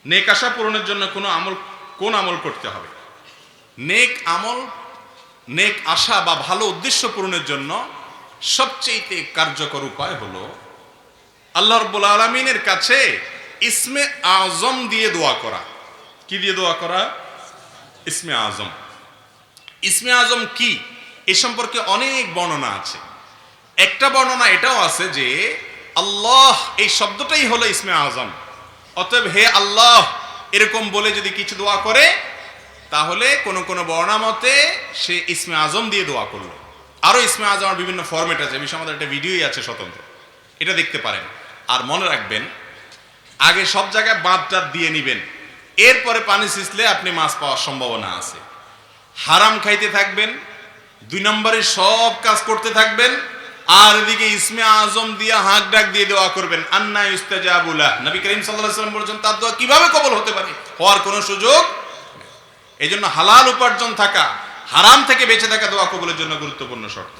নেক আশা পূরণের জন্য কোন আমল করতে হবে? নেক আশা বা ভালো উদ্দেশ্য পূরণের জন্য সবচেয়ে কার্যকর উপায় হলো আল্লাহ রাব্বুল আলামিনের কাছে ইসমে আজম দিয়ে দোয়া করা। কি দিয়ে দোয়া করা? ইসমে আজম। ইসমে আজম কি, এ সম্পর্কে অনেক বর্ণনা আছে। একটা বর্ণনা এটাও আছে যে আল্লাহ এই শব্দটাই হলো ইসমে আজম। অতএব হে আল্লাহ এরকম বলে যদি কিছু দোয়া করে, তাহলে কোন কোন বর্ণনা মতে সে ইসমে আজম দিয়ে দোয়া করলো। আরো ইসমে আজমের বিভিন্ন ফরম্যাট আছে, বিষয়ে আমাদের একটা ভিডিওই আছে স্বতন্ত্র, এটা দেখতে পারেন। আর মনে রাখবেন, আগে সব জায়গায় বাঁধটার দিয়ে নিবেন, এরপরে পানি সিঁচলে আপনি মাছ পাওয়ার সম্ভাবনা আছে। হারাম খাইতে থাকবেন, 2 নম্বরে সব কাজ করতে থাকবেন, আর এদিকে ইসমে আজম দিয়ে হাঁক ডাক দিয়ে দোয়া করবেন। আন্না ইস্তাজাবু লাহ, নবী করিম সাল্লাল্লাহু আলাইহি ওয়াসাল্লাম বলেছেন তার দোয়া কিভাবে কবুল হতে পারে? হওয়ার কোনো সুযোগ। এই জন্য হালাল উপার্জন থাকা, হারাম থেকে বেঁচে থাকা দোয়া কবুলের জন্য গুরুত্বপূর্ণ শর্ত।